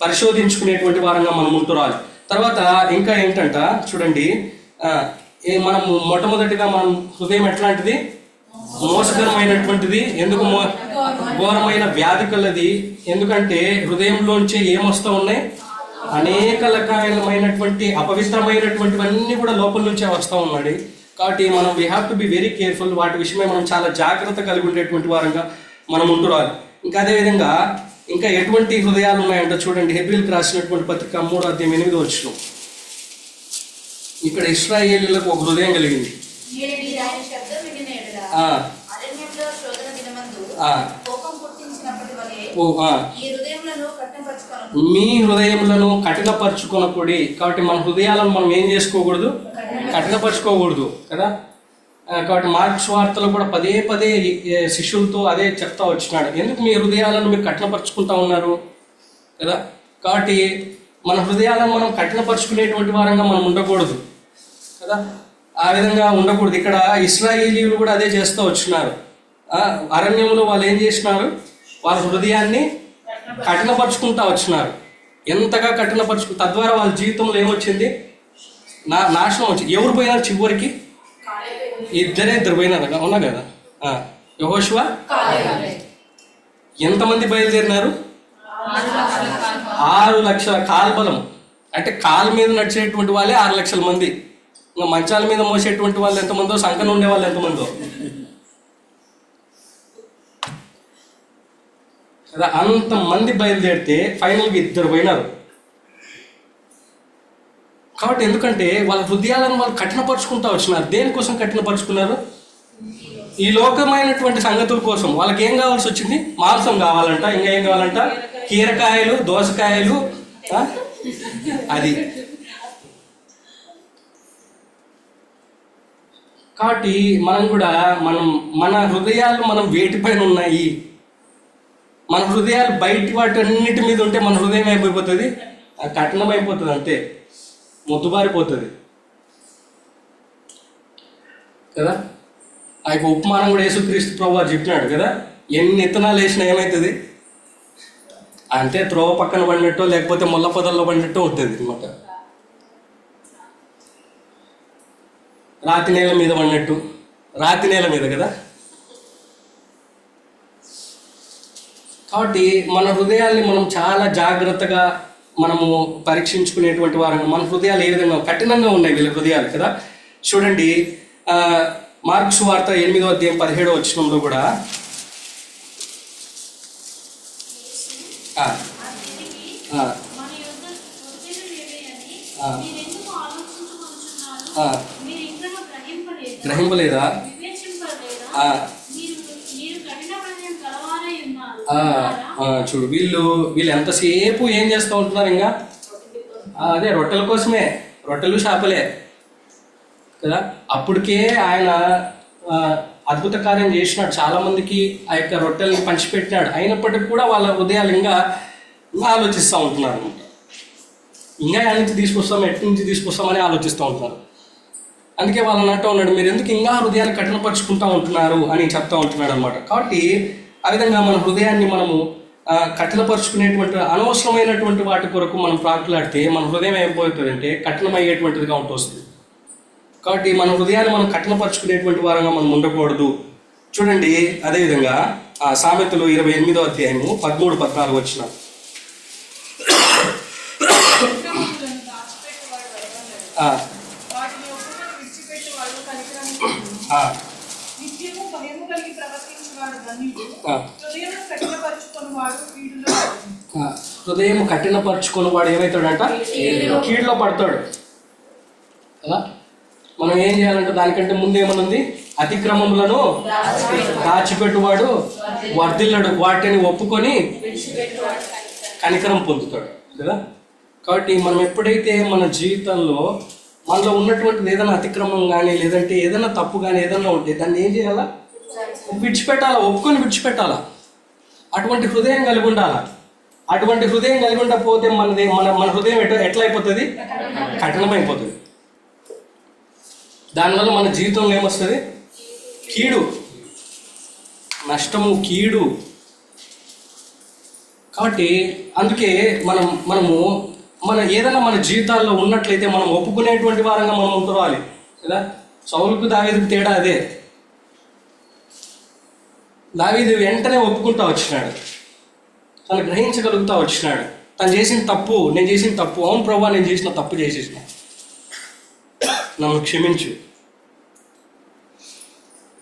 B: పరిశోధించుకునేటువంటి వారంగా మనం ఉంటురాలి. తర్వాత ఇంకా ఏంటంట చూడండి, మనము మొట్టమొదటిగా మనం హృదయం ఎట్లాంటిది? మోసకరమైనటువంటిది. ఎందుకు? ఘోరమైన వ్యాధి కలది. ఎందుకంటే హృదయంలోంచి ఏమొస్తూ ఉన్నాయి? అనేక రకాలమైనటువంటి అపవిత్రమైనటువంటివన్నీ కూడా లోపల నుంచే వస్తూ ఉన్నాడు. కాబట్టి మనం we have to be very careful. వాటి విషయమే మనం చాలా జాగ్రత్త కలిగి ఉండేటువంటి వారంగా మనం ఉంటురాలి. ఇంకా అదేవిధంగా ఇంకా ఎటువంటి హృదయాలు ఉన్నాయంటే చూడండి, హెబ్రీయులకు రాసినటువంటి పత్రిక 3:8 ఇక్కడ ఇశ్రాయేలీయులకు ఒక హృదయం కలిగింది. మీ హృదయములను కఠినపరచుకొనకూడి. కాబట్టి మన హృదయాలను మనం ఏం చేసుకోకూడదు? కఠినపరచుకోకూడదు కదా. కాబట్టి మార్క్స్ వార్తలు కూడా పదే శిష్యులతో అదే చెప్తా వచ్చినాడు. ఎందుకు మీ హృదయాలను మీరు కఠినపరుచుకుంటా ఉన్నారు కదా. కాబట్టి మన హృదయాలను మనం కఠినపరుచుకునేటువంటి వారంగా మనం ఉండకూడదు కదా. ఆ విధంగా ఉండకూడదు. ఇక్కడ ఇశ్రాయేలీయులు కూడా అదే చేస్తూ వచ్చినారు. అరణ్యంలో వాళ్ళు ఏం చేసినారు? వాళ్ళ హృదయాన్ని కఠినపరుచుకుంటా వచ్చినారు. ఎంతగా తద్వారా వాళ్ళ జీవితంలో ఏమొచ్చింది? నాశనం వచ్చింది. ఎవరు పోయినారు చివరికి? ఇద్దరు పోయినారు. అవునా కదా. యెహోషువ, ఎంతమంది బయలుదేరినారు? 6 లక్షల కాల్బలం. అంటే కాలు మీద నడిచేటువంటి వాళ్ళే 6 లక్షల మంది. ఇంకా మంచాల మీద మోసేటువంటి వాళ్ళు ఎంతమందో, సంకన ఉండే వాళ్ళు ఎంతమందో కదా. అంతమంది బయలుదేరితే ఫైనల్గా 2 పోయినారు. కాబట్టి ఎందుకంటే వాళ్ళ హృదయాలను వాళ్ళు కఠినపరుచుకుంటూ వచ్చినారు. దేనికోసం కఠినపరుచుకున్నారు? ఈ లోకమైనటువంటి సంగతుల కోసం. వాళ్ళకి ఏం కావాల్సి వచ్చింది? మాంసం కావాలంట, ఇంకా ఏం కావాలంట? కీరకాయలు, దోసకాయలు. అది కాబట్టి మనం కూడా మన హృదయాలు మనం వేటిపైన ఉన్నాయి. మన హృదయాలు బయటి వాటి అన్నిటి మీద ఉంటే మన హృదయం ఏమైపోతుంది? కఠినమైపోతుంది. అంతే, మొద్దుబారిపోతుంది కదా. ఆ యొక్క ఉపమానం కూడా యేసుక్రీస్తు ప్రభువు చెప్పినాడు కదా. ఎన్ని విత్తనాలు వేసినా ఏమవుతుంది? అంటే త్రోవ పక్కన పడినట్టు, లేకపోతే ముళ్ళ పొదల్లో పడినట్టు ఉంటుంది అనమాట. రాతి నేల మీద పడినట్టు, రాతి నేల మీద కదా. కాబట్టి మన హృదయాల్ని మనం చాలా జాగ్రత్తగా మనము పరీక్షించుకునేటువంటి వారంగా, మన హృదయాలు ఏ విధంగా కఠినంగా ఉన్నాయి వీళ్ళ హృదయాలు కదా. చూడండి, మార్క్స్ వార్త 8:17 కూడా గ్రహింపలేదా?
A: ఆ, చూడు వీళ్ళు ఎంతసేపు ఏం చేస్తూ ఉంటున్నారు ఇంకా అదే రొట్టెల కోసమే, రొట్టెలు చేపలే కదా. అప్పటికే ఆయన అద్భుత కార్యం చేసినాడు, చాలా మందికి ఆ యొక్క రొట్టెల్ని పంచిపెట్టినాడు. అయినప్పటికీ కూడా వాళ్ళ హృదయాలు ఇంకా ఆలోచిస్తూ ఉంటున్నారు అనమాట. ఇంకా ఎక్కడి నుంచి తీసుకొస్తాం, ఎటు నుంచి తీసుకొస్తామని ఆలోచిస్తూ ఉంటున్నారు. అందుకే వాళ్ళని అంటూ ఉన్నాడు, మీరు ఎందుకు ఇంకా హృదయాన్ని కఠినపరుచుకుంటూ ఉంటున్నారు అని చెప్తా ఉంటున్నాడు అనమాట. కాబట్టి ఆ విధంగా మన హృదయాన్ని మనము కఠినపరుచుకునేటువంటి అనవసరమైనటువంటి వాటి కొరకు మనం ప్రాకులాడితే మన హృదయం ఏమైపోతుందంటే కఠినమయ్యేటువంటిదిగా ఉంటుంది. కాబట్టి మన హృదయాన్ని మనం కఠినపరుచుకునేటువంటి వారంగా మనం ఉండకూడదు. చూడండి అదేవిధంగా సామెతలు 28వ అధ్యాయము 13-14 వచ్చిన హృదయం కఠినపరుచుకుని వాడు ఏమవుతాడంట, కీడులో పడతాడు కదా. మనం ఏం చేయాలంటే దానికంటే ముందు ఏమనుంది, అతిక్రమములను దాచిపెట్టువాడు వర్ధిల్లడు, వాటిని ఒప్పుకొని కనికరం పొందుతాడు కదా. కాబట్టి మనం ఎప్పుడైతే మన జీవితంలో మనలో ఉన్నటువంటిది ఏదైనా అతిక్రమం కానీ లేదంటే ఏదైనా తప్పు కానీ ఏదైనా ఉంటే దాన్ని ఏం చేయాలా, విడిచిపెట్టాలా, ఒప్పుకొని విడిచిపెట్టాలా. అటువంటి హృదయం కలిగి ఉండాలా. అటువంటి హృదయం కలిగి ఉండకపోతే మన హృదయం ఎట్లా అయిపోతుంది, కఠినమైపోతుంది. దానివల్ల మన జీవితంలో ఏమొస్తుంది, కీడు, నష్టము, కీడు. కాబట్టి అందుకే మనము ఏదైనా మన జీవితాల్లో ఉన్నట్లయితే మనం ఒప్పుకునేటువంటి వారంగా మనం ఉంటురాలి కదా. సౌలుకు దావీదుకు తేడా అదే. దావీదు వెంటనే ఒప్పుకుంటా వచ్చినాడు, తను గ్రహించగలుగుతా వచ్చినాడు. తను చేసిన తప్పు, నేను చేసిన తప్పు, అవును ప్రభా నేను చేసిన తప్పు చేసేసిన, నన్ను క్షమించు.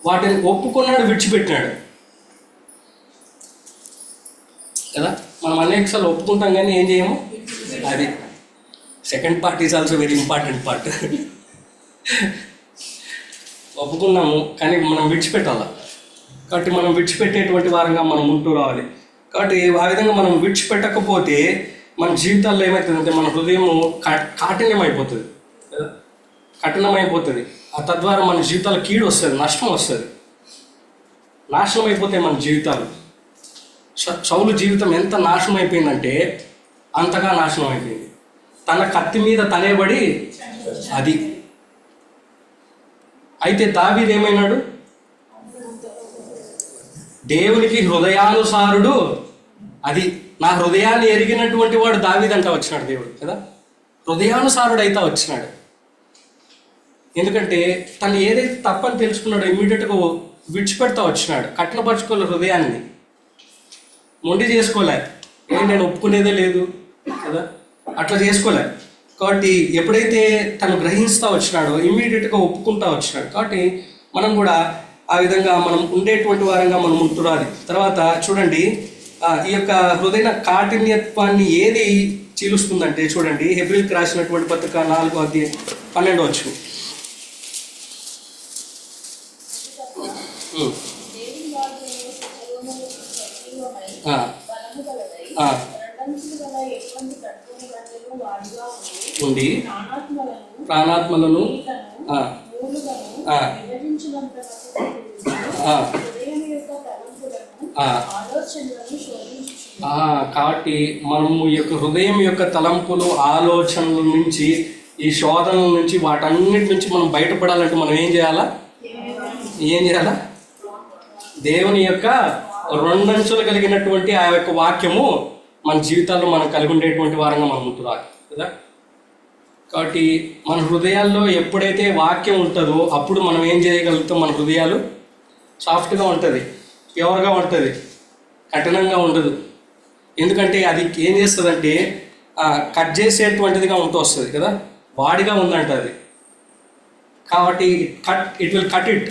A: వాటిని ఒప్పుకున్నాడు, విడిచిపెట్టినాడు కదా. మనం అనేకసార్లు ఒప్పుకుంటాం కానీ ఏం చేయము. అది second part is also very important part. ఒప్పుకున్నాము కానీ మనం విడిచిపెట్టాలి. కాబట్టి మనం విడిచిపెట్టేటువంటి వారంగా మనం ఉంటూ రావాలి. కాబట్టి ఆ విధంగా మనం విడిచిపెట్టకపోతే మన జీవితాల్లో ఏమవుతుందంటే మన హృదయం కాఠిన్యమైపోతుంది కదా, కఠినమైపోతుంది. తద్వారా మన జీవితాల కీడు వస్తుంది, నష్టం వస్తుంది, నాశనం అయిపోతాయి మన జీవితాలు. సౌలు జీవితం ఎంత నాశనం అయిపోయిందంటే అంతగా నాశనం అయిపోయింది. తన కత్తి మీద తనేబడి అది. అయితే దావీదు ఏమైనాడు, దేవునికి హృదయానుసారుడు, అది నా హృదయాన్ని ఎరిగినటువంటి వాడు దావీదు అంటా వచ్చినాడు దేవుడు కదా. హృదయానుసారుడు అయితే వచ్చినాడు. ఎందుకంటే తను ఏదైతే తప్పని తెలుసుకున్నాడో ఇమ్మీడియట్గా విడిచిపెడతా వచ్చినాడు. కఠినపరచుకోలే హృదయాన్ని, మొండి చేసుకోలే, నేను ఒప్పుకునేదే లేదు కదా, అట్లా చేసుకోలే. కాబట్టి ఎప్పుడైతే తను గ్రహిస్తూ వచ్చినాడో ఇమ్మీడియట్గా ఒప్పుకుంటా వచ్చినాడు. కాబట్టి మనం కూడా ఆ విధంగా మనం ఉండేటువంటి వారంగా మనం ఉంటురాలి. తర్వాత చూడండి ఈ యొక్క హృదయ కాఠిన్యత్వాన్ని ఏది చీలుస్తుందంటే చూడండి హెబ్రీయులకు రాసినటువంటి పత్రిక 4వ అధ్యాయం 12వ వచనం. ఉండి ప్రాణాత్మలను కాబట్టి మనము ఈ యొక్క హృదయం యొక్క తలంపులు ఆలోచనల నుంచి ఈ శోధనల నుంచి వాటన్నిటి నుంచి మనం బయటపడాలంటే మనం ఏం చేయాలా, దేవుని యొక్క రెండంచులు కలిగినటువంటి ఆ యొక్క వాక్యము మన జీవితాల్లో మనం కలిగి ఉండేటువంటి వారంగా మనం ఉంటున్నాం కదా. కాబట్టి మన హృదయాల్లో ఎప్పుడైతే వాక్యం ఉంటుందో అప్పుడు మనం ఏం చేయగలుగుతాం, మన హృదయాలు సాఫ్ట్గా ఉంటుంది, ప్యూర్గా ఉంటుంది, కఠినంగా ఉండదు. ఎందుకంటే అది ఏం చేస్తుందంటే కట్ చేసేటువంటిదిగా ఉంటూ వస్తుంది కదా, వాడిగా ఉందంట అది. కాబట్టి ఇట్ విల్ కట్ ఇట్.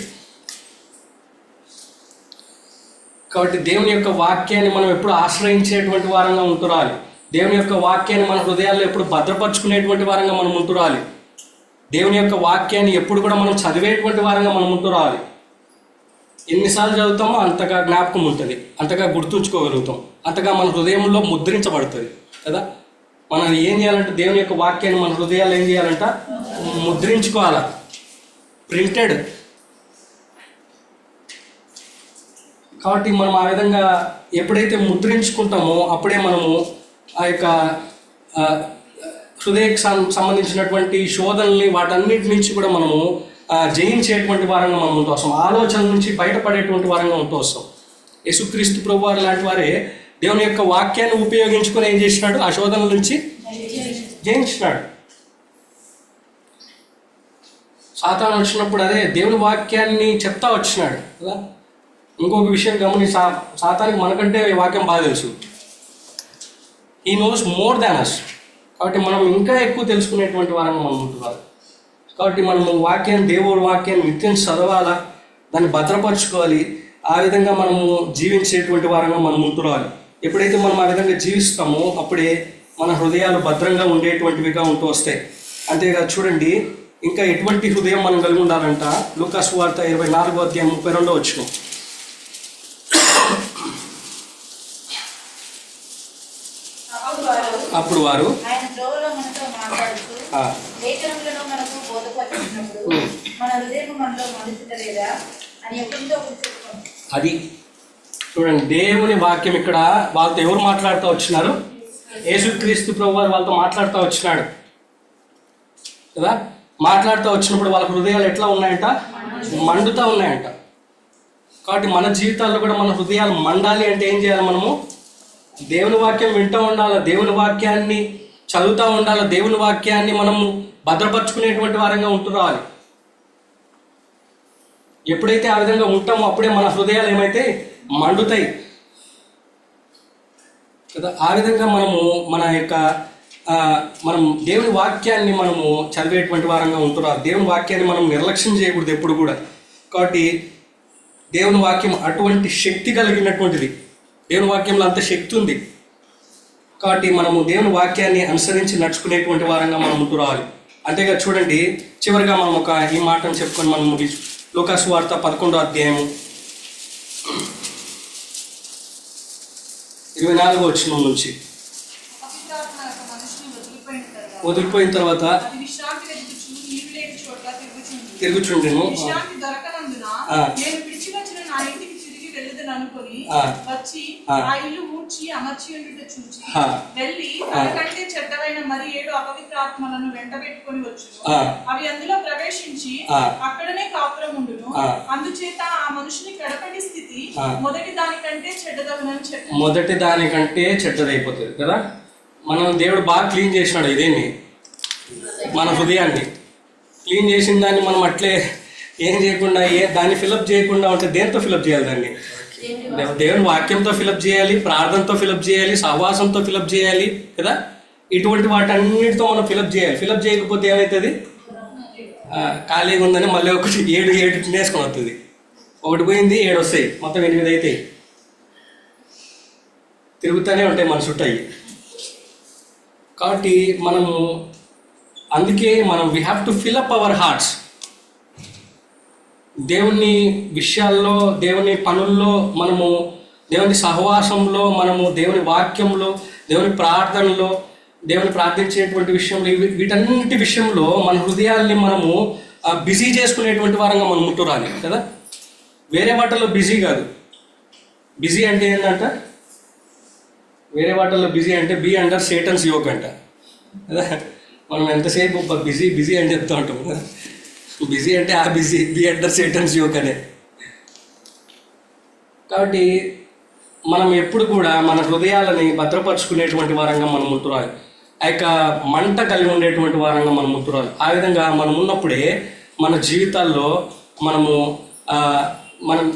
A: కాబట్టి దేవుని యొక్క వాక్యాన్ని మనం ఎప్పుడు ఆశ్రయించేటువంటి వారంగా ఉంటురాలి. దేవుని యొక్క వాక్యాన్ని మన హృదయాల్లో ఎప్పుడు భద్రపరుచుకునేటువంటి వారంగా మనం ఉంటురాలి. దేవుని యొక్క వాక్యాన్ని ఎప్పుడు కూడా మనం చదివేటువంటి వారంగా మనం ఉంటురాలి.
B: ఎన్నిసార్లు చదువుతామో అంతగా జ్ఞాపకం ఉంటుంది, అంతగా గుర్తుంచుకోగలుగుతాం, అంతగా మన హృదయంలో ముద్రించబడుతుంది కదా. మనం ఏం చేయాలంటే దేవుని యొక్క వాక్యాన్ని మన హృదయాలు ఏం చేయాలంట, ముద్రించుకోవాలా, ప్రింటెడ్. కాబట్టి మనం ఆ విధంగా ఎప్పుడైతే ముద్రించుకుంటామో అప్పుడే మనము ఆ యొక్క హృదయకు సంబంధించినటువంటి శోధనల్ని వాటన్నిటి నుంచి కూడా మనము జయించేటువంటి వారంగా మనం ఉంటూ వస్తాం, ఆలోచనల నుంచి బయటపడేటువంటి వారంగా ఉంటూ వస్తాం. యేసుక్రీస్తు ప్రభువారు లాంటి వారే దేవుని యొక్క వాక్యాన్ని ఉపయోగించుకొని ఏం చేసినాడు, ఆ శోధనల నుంచి జయించినాడు. సాతాను వచ్చినప్పుడు అదే దేవుని వాక్యాన్ని చెప్తా వచ్చినాడు కదా. ఇంకొక విషయం గమని, సాతానికి మనకంటే ఈ వాక్యం బాగా తెలుసు. హీ నోస్ మోర్ దాన్ అస్. కాబట్టి మనం ఇంకా ఎక్కువ తెలుసుకునేటువంటి వారంగా మనం ఉంటున్నారు. కాబట్టి మనము దేవుడి వాక్యాన్ని నిత్యం చదవాలా, దాన్ని భద్రపరచుకోవాలి. ఆ విధంగా మనము జీవించేటువంటి వారంగా మనం ఉంటురావాలి. ఎప్పుడైతే మనం ఆ విధంగా జీవిస్తామో అప్పుడే మన హృదయాలు భద్రంగా ఉండేటువంటివిగా ఉంటూ వస్తాయి. అంతేకాదు చూడండి, ఇంకా ఎటువంటి హృదయం మనం కలిగి ఉండాలంట. లూకా సువార్త 24:32 అప్పుడు వారు అది చూడండి, దేవుని వాక్యం ఇక్కడ వాళ్ళతో ఎవరు మాట్లాడుతూ వచ్చినారు, యేసుక్రీస్తు ప్రభువారు వాళ్ళతో మాట్లాడుతూ వచ్చినాడు కదా. మాట్లాడుతూ వచ్చినప్పుడు వాళ్ళ హృదయాలు ఎట్లా ఉన్నాయంట, మండుతూ ఉన్నాయంట. కాబట్టి మన జీవితాల్లో కూడా మన హృదయాలు మండాలి అంటే ఏం చేయాలి, మనము దేవుని వాక్యం వింటూ ఉండాలి, దేవుని వాక్యాన్ని చదువుతూ ఉండాలి, దేవుని వాక్యాన్ని మనము భద్రపరచుకునేటువంటి వారంగా ఉంటురావాలి. ఎప్పుడైతే ఆ విధంగా ఉంటామో అప్పుడే మన హృదయాలు ఏమైతే మండుతాయి కదా. ఆ విధంగా మనం దేవుని వాక్యాన్ని మనము చదివేటువంటి వారంగా ఉంటున్నారు. దేవుని వాక్యాన్ని మనం నిర్లక్ష్యం చేయకూడదు ఎప్పుడు కూడా. కాబట్టి దేవుని వాక్యం అటువంటి శక్తి కలిగినటువంటిది. దేవుని వాక్యంలో అంత శక్తి ఉంది. కాబట్టి మనము దేవుని వాక్యాన్ని అనుసరించి నడుచుకునేటువంటి వారంగా మనం ఉంటూ రావాలి. అంతేగా చూడండి, చివరిగా మనం ఈ మాటను చెప్పుకొని మనం ముగించు. లూకా సువార్త 11:24 నుంచి వదిలిపోయిన తర్వాత తిరుగుచుండెను.
C: వచ్చి ఆ ఇల్లు ఊడ్చి అమర్చి చూచి వెళ్ళి తనకంటే చెడ్డవైన మరి 7 అపవిత్ర ఆత్మలను వెంటబెట్టుకొని వచ్చును. అవి అందులో ప్రవేశించి అక్కడనే కాపురం ఉండును. అందుచేత ఆ మనుషుని కడపటి స్థితి మొదటి దానికంటే
B: చెడ్డదైపోతుంది కదా. మనం దేవుడు బాగా క్లీన్ చేసినాడు ఇదేంటి, మన హృదయాన్ని క్లీన్ చేసిన దాన్ని మనం అట్లే ఏం చేయకుండా దాన్ని ఫిలప్ చేయకుండా ఉంటే దేంతో ఫిలప్ చేయాలి, దాన్ని దేవుని వాక్యంతో ఫిలప్ చేయాలి, ప్రార్థనతో ఫిలప్ చేయాలి, సహవాసంతో ఫిలప్ చేయాలి కదా. ఇటువంటి వాటన్నిటితో మనం ఫిలప్ చేయాలి. ఫిలప్ చేయకపోతే ఏమవుతుంది, ఖాళీగా ఉందని మళ్ళీ ఒకటి 7 తినేసుకొని వస్తుంది. ఒకటి పోయింది 7 వస్తాయి, మొత్తం 8 అవుతాయి. తిరుగుతూనే ఉంటాయి మన చుట్టూ అయ్యి. కాబట్టి అందుకే we have to fill up our hearts. దేవుని విషయాల్లో, దేవుని పనుల్లో, దేవుని సహవాసంలో, దేవుని వాక్యంలో, దేవుని ప్రార్థనలో, దేవుని ప్రార్థించేటువంటి విషయంలో, వీటన్నిటి విషయంలో మన హృదయాల్ని బిజీ చేసుకునేటువంటి వారంగా మనం ఉంటురాలి కదా. వేరే వాటిల్లో బిజీ కాదు. బిజీ అంటే ఏంటంట, వేరే వాటిల్లో బిజీ అంటే బీ అండర్ సేటన్స్ యోక్ అంట కదా. మనం ఎంతసేపు బిజీ అని చెప్తూ ఉంటాం కదా. బిజీ అంటే ఆ busy, be under Satan's yoke అనే. కాబట్టి మనం ఎప్పుడు కూడా మన హృదయాలని భద్రపరుచుకునేటువంటి వారంగా మనం ఉంటురాలి. ఆ యొక్క మంట కలిగి ఉండేటువంటి వారంగా మనం ఉంటురాలి. ఆ విధంగా మనం ఉన్నప్పుడే మన జీవితాల్లో మనం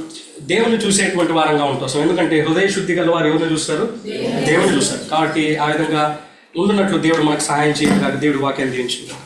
B: దేవుని చూసేటువంటి వారంగా ఉంటాం. ఎందుకంటే హృదయ శుద్ధి గల వారు ఎవరిని చూస్తారు, దేవుని చూస్తారు. కాబట్టి ఆ విధంగా ఉండున్నట్లు దేవుడు మనకు సహాయం చేయాలి. దేవుడు వాక్యాన్ని దీవించుకుంటారు.